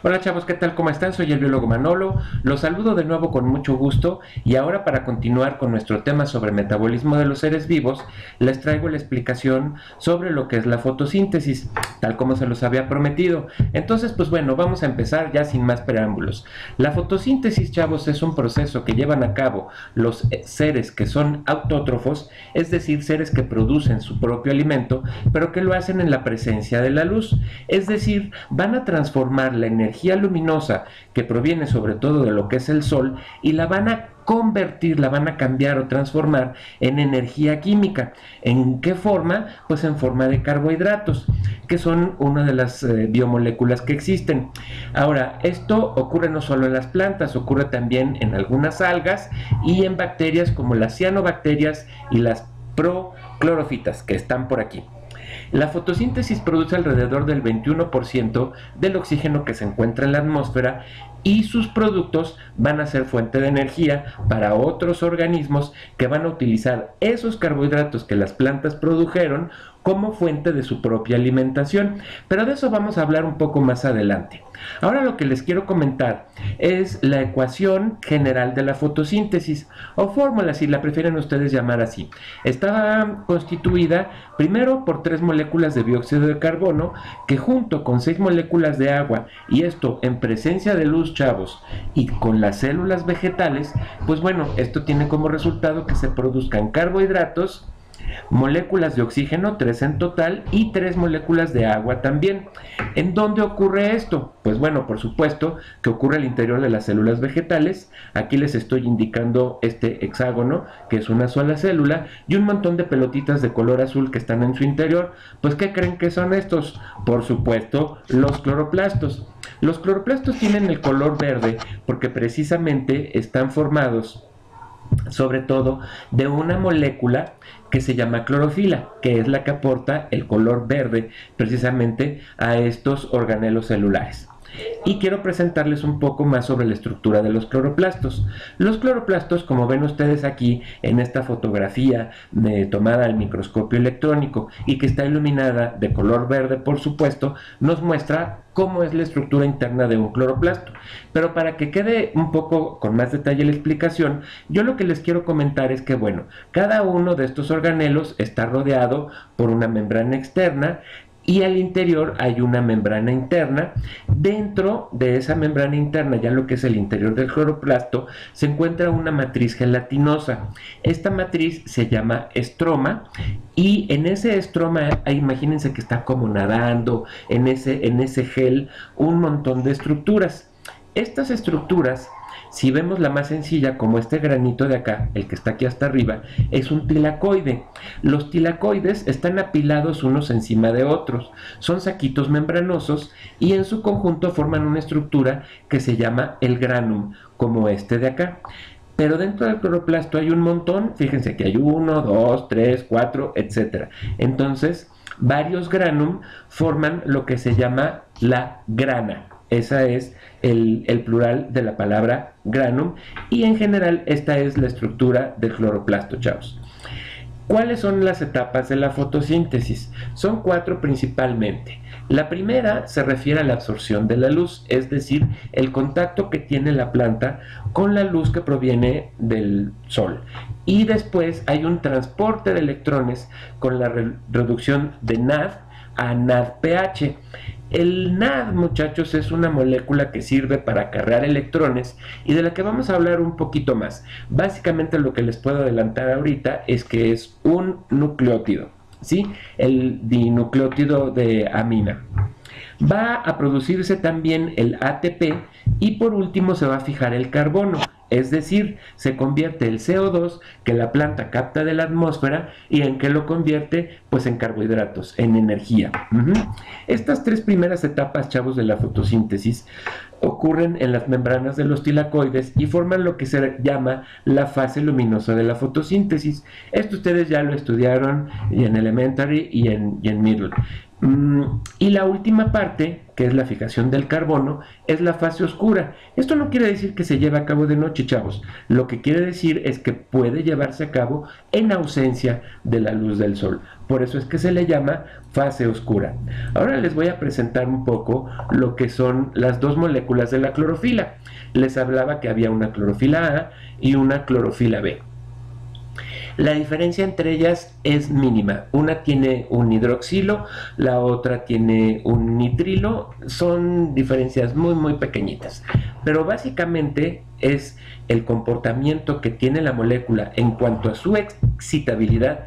Hola chavos, ¿qué tal? ¿Cómo están? Soy el biólogo Manolo. Los saludo de nuevo con mucho gusto y ahora para continuar con nuestro tema sobre metabolismo de los seres vivos, les traigo la explicación sobre lo que es la fotosíntesis, tal como se los había prometido. Entonces, pues bueno, vamos a empezar ya sin más preámbulos. La fotosíntesis, chavos, es un proceso que llevan a cabo los seres que son autótrofos, es decir, seres que producen su propio alimento, pero que lo hacen en la presencia de la luz. Es decir, van a transformar la energía luminosa que proviene sobre todo de lo que es el sol y la van a convertir, la van a cambiar o transformar en energía química. ¿En qué forma? Pues en forma de carbohidratos, que son una de las biomoléculas que existen. Ahora, esto ocurre no solo en las plantas, ocurre también en algunas algas y en bacterias como las cianobacterias y las proclorofitas, que están por aquí. La fotosíntesis produce alrededor del 21% del oxígeno que se encuentra en la atmósfera y sus productos van a ser fuente de energía para otros organismos que van a utilizar esos carbohidratos que las plantas produjeron como fuente de su propia alimentación. Pero de eso vamos a hablar un poco más adelante. Ahora lo que les quiero comentar es la ecuación general de la fotosíntesis, o fórmula si la prefieren ustedes llamar así. Está constituida primero por 3 moléculas de dióxido de carbono que junto con 6 moléculas de agua, y esto en presencia de luz, chavos, y con las células vegetales, pues bueno, esto tiene como resultado que se produzcan carbohidratos, moléculas de oxígeno, 3 en total, y 3 moléculas de agua también. ¿En dónde ocurre esto? Pues bueno, por supuesto que ocurre al interior de las células vegetales. Aquí les estoy indicando este hexágono, que es una sola célula, y un montón de pelotitas de color azul que están en su interior. Pues ¿qué creen que son estos? Por supuesto, los cloroplastos. Los cloroplastos tienen el color verde porque precisamente están formados sobre todo de una molécula que se llama clorofila, que es la que aporta el color verde precisamente a estos organelos celulares. Y quiero presentarles un poco más sobre la estructura de los cloroplastos. Los cloroplastos, como ven ustedes aquí en esta fotografía tomada al microscopio electrónico y que está iluminada de color verde, por supuesto, nos muestra cómo es la estructura interna de un cloroplasto. Pero para que quede un poco con más detalle la explicación, yo lo que les quiero comentar es que, bueno, cada uno de estos organelos está rodeado por una membrana externa y al interior hay una membrana interna. Dentro de esa membrana interna, ya lo que es el interior del cloroplasto, se encuentra una matriz gelatinosa. Esta matriz se llama estroma y en ese estroma, imagínense que está como nadando en ese gel un montón de estructuras. Estas estructuras, si vemos la más sencilla, como este granito de acá, el que está aquí hasta arriba, es un tilacoide. Los tilacoides están apilados unos encima de otros. Son saquitos membranosos y en su conjunto forman una estructura que se llama el granum, como este de acá. Pero dentro del cloroplasto hay un montón, fíjense que hay 1, 2, 3, 4, etc. Entonces, varios granum forman lo que se llama la grana. Esa es el plural de la palabra granum y en general esta es la estructura del cloroplasto, chavos. ¿Cuáles son las etapas de la fotosíntesis? Son 4 principalmente. La primera se refiere a la absorción de la luz, es decir, el contacto que tiene la planta con la luz que proviene del sol. Y después hay un transporte de electrones con la reducción de NAD a NADPH. El NAD, muchachos, es una molécula que sirve para acarrear electrones y de la que vamos a hablar un poquito más. Básicamente lo que les puedo adelantar ahorita es que es un nucleótido, ¿sí? El dinucleótido de amina. Va a producirse también el ATP y por último se va a fijar el carbono. Es decir, se convierte el CO2 que la planta capta de la atmósfera y en qué lo convierte, pues en carbohidratos, en energía. Estas 3 primeras etapas, chavos, de la fotosíntesis ocurren en las membranas de los tilacoides y forman lo que se llama la fase luminosa de la fotosíntesis. Esto ustedes ya lo estudiaron en elementary y en middle. Y la última parte, que es la fijación del carbono, es la fase oscura. Esto no quiere decir que se lleve a cabo de noche, chavos. Lo que quiere decir es que puede llevarse a cabo en ausencia de la luz del sol. Por eso es que se le llama fase oscura. Ahora les voy a presentar un poco lo que son las dos moléculas de la clorofila. Les hablaba que había una clorofila A y una clorofila B. La diferencia entre ellas es mínima. Una tiene un hidroxilo, la otra tiene un nitrilo. Son diferencias muy pequeñitas. Pero básicamente es el comportamiento que tiene la molécula en cuanto a su excitabilidad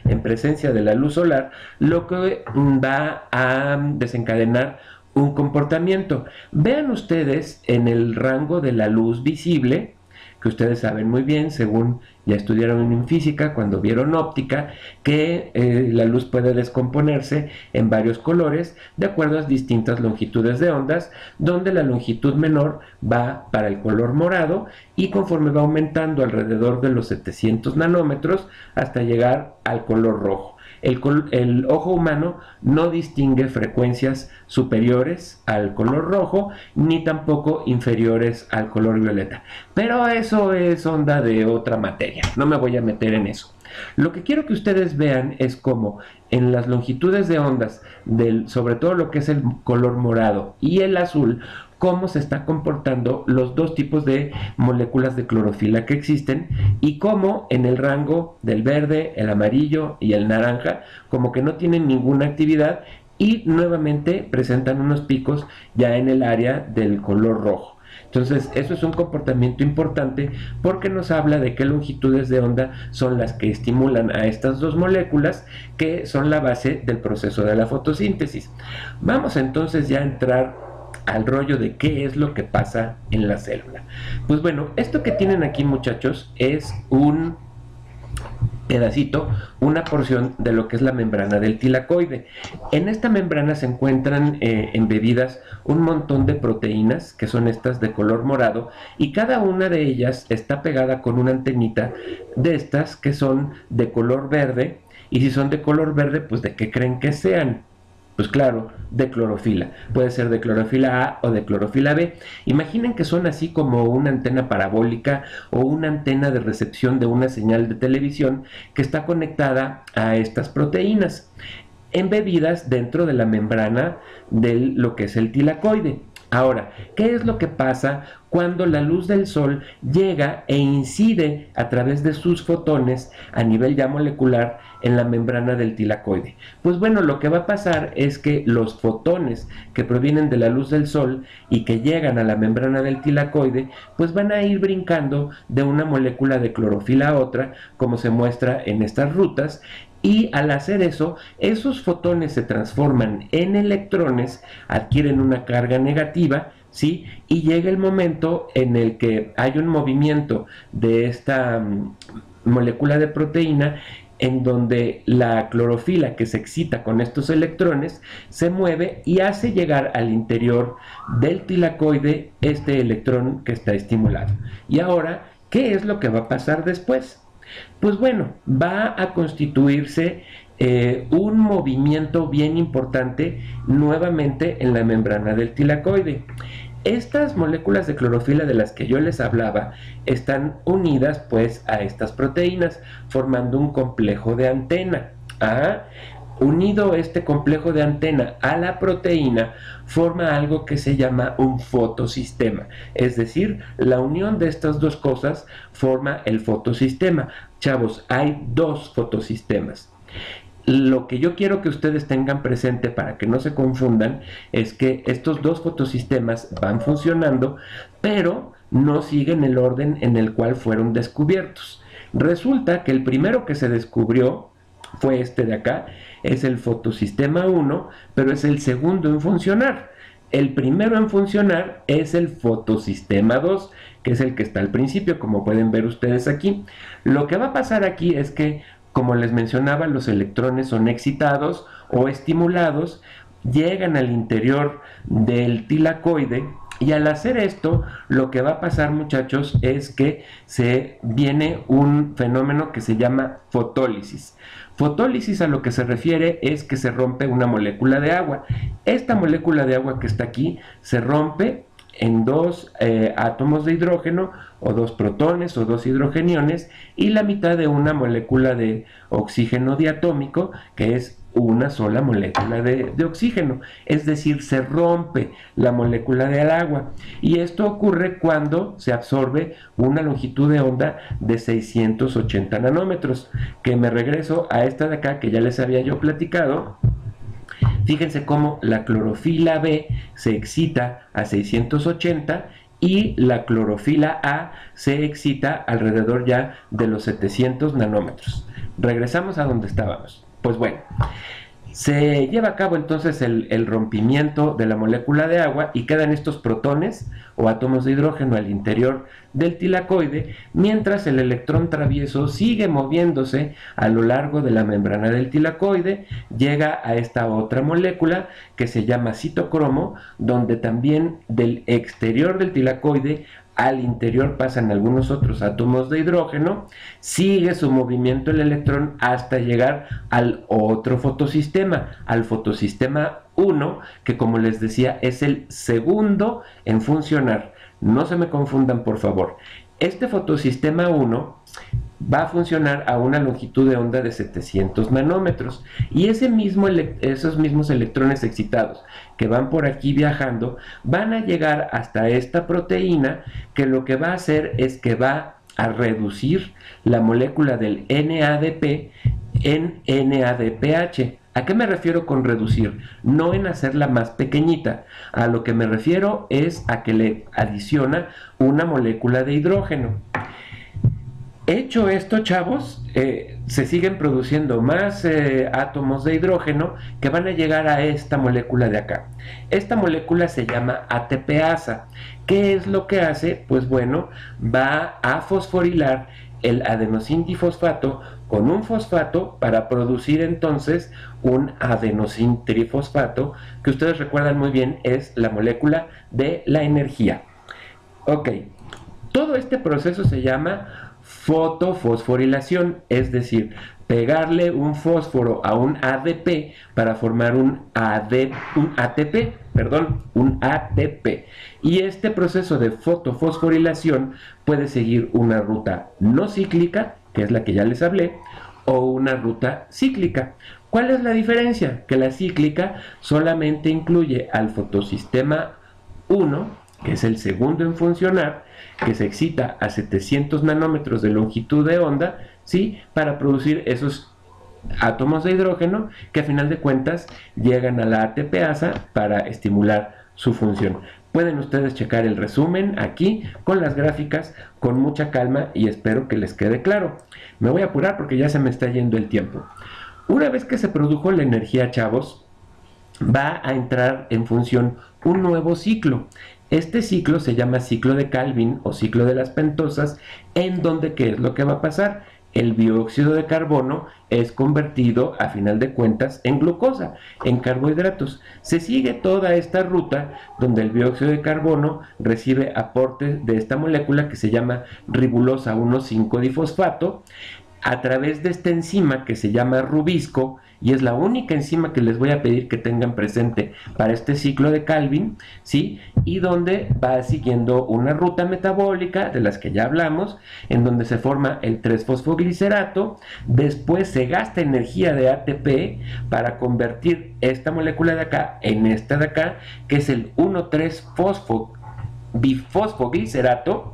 en presencia de la luz solar, lo que va a desencadenar un comportamiento. Vean ustedes en el rango de la luz visible, que ustedes saben muy bien, según ya estudiaron en física, cuando vieron óptica, que la luz puede descomponerse en varios colores de acuerdo a distintas longitudes de ondas, donde la longitud menor va para el color morado y conforme va aumentando alrededor de los 700 nanómetros hasta llegar al color rojo. El ojo humano no distingue frecuencias superiores al color rojo ni tampoco inferiores al color violeta, pero eso es onda de otra materia, no me voy a meter en eso. Lo que quiero que ustedes vean es cómo en las longitudes de ondas sobre todo lo que es el color morado y el azul, cómo se está comportando los dos tipos de moléculas de clorofila que existen y cómo en el rango del verde, el amarillo y el naranja como que no tienen ninguna actividad y nuevamente presentan unos picos ya en el área del color rojo. Entonces, eso es un comportamiento importante porque nos habla de qué longitudes de onda son las que estimulan a estas dos moléculas que son la base del proceso de la fotosíntesis. Vamos entonces ya a entrar al rollo de qué es lo que pasa en la célula. Pues bueno, esto que tienen aquí, muchachos, es un pedacito, una porción de lo que es la membrana del tilacoide. En esta membrana se encuentran embebidas un montón de proteínas, que son estas de color morado, y cada una de ellas está pegada con una antenita de estas que son de color verde, y si son de color verde, pues ¿de qué creen que sean? Pues claro, de clorofila. Puede ser de clorofila A o de clorofila B. Imaginen que son así como una antena parabólica o una antena de recepción de una señal de televisión que está conectada a estas proteínas, embebidas dentro de la membrana de lo que es el tilacoide. Ahora, ¿qué es lo que pasa cuando la luz del sol llega e incide a través de sus fotones a nivel ya molecular en la membrana del tilacoide? Pues bueno, lo que va a pasar es que los fotones que provienen de la luz del sol y que llegan a la membrana del tilacoide, pues van a ir brincando de una molécula de clorofila a otra, como se muestra en estas rutas. Y al hacer eso, esos fotones se transforman en electrones, adquieren una carga negativa, ¿sí? Y llega el momento en el que hay un movimiento de esta molécula de proteína en donde la clorofila que se excita con estos electrones se mueve y hace llegar al interior del tilacoide este electrón que está estimulado. Y ahora, ¿qué es lo que va a pasar después? Pues bueno, va a constituirse un movimiento bien importante nuevamente en la membrana del tilacoide. Estas moléculas de clorofila de las que yo les hablaba están unidas pues a estas proteínas formando un complejo de antena. Unido este complejo de antena a la proteína forma algo que se llama un fotosistema, es decir, la unión de estas dos cosas forma el fotosistema. Chavos, hay dos fotosistemas. Lo que yo quiero que ustedes tengan presente para que no se confundan es que estos dos fotosistemas van funcionando, pero no siguen el orden en el cual fueron descubiertos. Resulta que el primero que se descubrió fue este de acá, es el fotosistema 1, pero es el segundo en funcionar. El primero en funcionar es el fotosistema 2, que es el que está al principio, como pueden ver ustedes aquí. Lo que va a pasar aquí es que, como les mencionaba, los electrones son excitados o estimulados, llegan al interior del tilacoide, Y al hacer esto, lo que va a pasar, muchachos, es que se viene un fenómeno que se llama fotólisis. Fotólisis, a lo que se refiere es que se rompe una molécula de agua. Esta molécula de agua que está aquí se rompe en dos átomos de hidrógeno, o dos protones o dos hidrogeniones, y la mitad de una molécula de oxígeno diatómico, que es una sola molécula de oxígeno. Es decir, se rompe la molécula del agua, y esto ocurre cuando se absorbe una longitud de onda de 680 nanómetros, que me regreso a esta de acá que ya les había yo platicado. Fíjense cómo la clorofila B se excita a 680 y la clorofila A se excita alrededor ya de los 700 nanómetros. Regresamos a donde estábamos. Pues bueno, se lleva a cabo entonces el rompimiento de la molécula de agua y quedan estos protones o átomos de hidrógeno al interior del tilacoide, mientras el electrón travieso sigue moviéndose a lo largo de la membrana del tilacoide, llega a esta otra molécula que se llama citocromo, donde también del exterior del tilacoide al interior pasan algunos otros átomos de hidrógeno, sigue su movimiento el electrón hasta llegar al otro fotosistema, al fotosistema 1, que como les decía es el segundo en funcionar. No se me confundan, por favor. Este fotosistema 1 va a funcionar a una longitud de onda de 700 nanómetros, y esos mismos electrones excitados que van por aquí viajando van a llegar hasta esta proteína, que lo que va a hacer es que va a reducir la molécula del NADP en NADPH. ¿A qué me refiero con reducir? No en hacerla más pequeñita. A lo que me refiero es a que le adiciona una molécula de hidrógeno. Hecho esto, chavos, se siguen produciendo más átomos de hidrógeno que van a llegar a esta molécula de acá. Esta molécula se llama ATPasa. ¿Qué es lo que hace? Pues bueno, va a fosforilar el adenosín difosfato con un fosfato para producir entonces un adenosín trifosfato, que ustedes recuerdan muy bien es la molécula de la energía. Ok, todo este proceso se llama fotofosforilación, es decir, pegarle un fósforo a un ADP para formar un ATP. Y este proceso de fotofosforilación puede seguir una ruta no cíclica, que es la que ya les hablé, o una ruta cíclica. ¿Cuál es la diferencia? Que la cíclica solamente incluye al fotosistema 1, que es el segundo en funcionar, que se excita a 700 nanómetros de longitud de onda, ¿sí?, para producir esos átomos de hidrógeno que a final de cuentas llegan a la ATPasa para estimular su función. Pueden ustedes checar el resumen aquí con las gráficas con mucha calma y espero que les quede claro. Me voy a apurar porque ya se me está yendo el tiempo. Una vez que se produjo la energía, chavos, va a entrar en función un nuevo ciclo. Este ciclo se llama ciclo de Calvin o ciclo de las pentosas, en donde ¿qué es lo que va a pasar? El dióxido de carbono es convertido a final de cuentas en glucosa, en carbohidratos. Se sigue toda esta ruta donde el dióxido de carbono recibe aportes de esta molécula que se llama ribulosa 1,5-difosfato a través de esta enzima que se llama rubisco, y es la única enzima que les voy a pedir que tengan presente para este ciclo de Calvin, ¿sí? Y donde va siguiendo una ruta metabólica de las que ya hablamos, en donde se forma el 3-fosfoglicerato, después se gasta energía de ATP para convertir esta molécula de acá en esta de acá, que es el 1,3-bifosfoglicerato.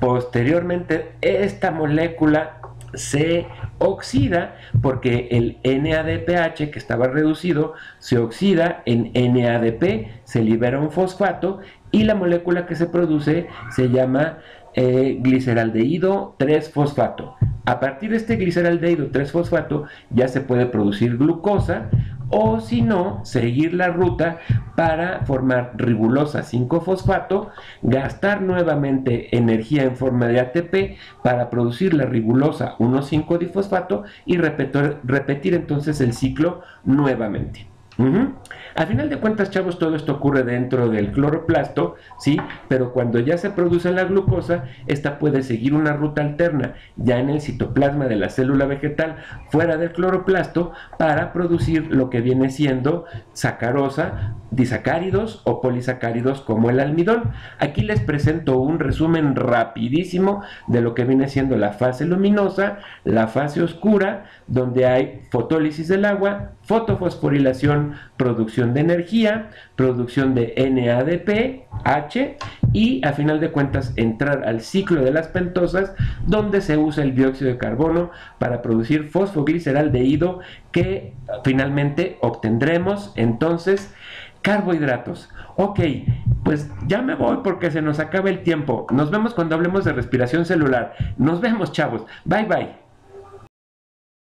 Posteriormente esta molécula se oxida porque el NADPH que estaba reducido se oxida en NADP, se libera un fosfato y la molécula que se produce se llama gliceraldehído 3-fosfato. A partir de este gliceraldehído 3-fosfato ya se puede producir glucosa, o si no, seguir la ruta para formar ribulosa 5-fosfato, gastar nuevamente energía en forma de ATP para producir la ribulosa 1,5-difosfato y repetir entonces el ciclo nuevamente. Ujú. A final de cuentas, chavos, todo esto ocurre dentro del cloroplasto, ¿sí? Pero cuando ya se produce la glucosa, esta puede seguir una ruta alterna ya en el citoplasma de la célula vegetal, fuera del cloroplasto, para producir lo que viene siendo sacarosa, disacáridos o polisacáridos como el almidón. Aquí les presento un resumen rapidísimo de lo que viene siendo la fase luminosa, la fase oscura, donde hay fotólisis del agua, fotofosforilación, producción de energía, producción de NADP, H, y a final de cuentas entrar al ciclo de las pentosas, donde se usa el dióxido de carbono para producir fosfogliceraldehído, que finalmente obtendremos entonces carbohidratos. Ok, pues ya me voy porque se nos acaba el tiempo. Nos vemos cuando hablemos de respiración celular. Nos vemos, chavos. Bye bye.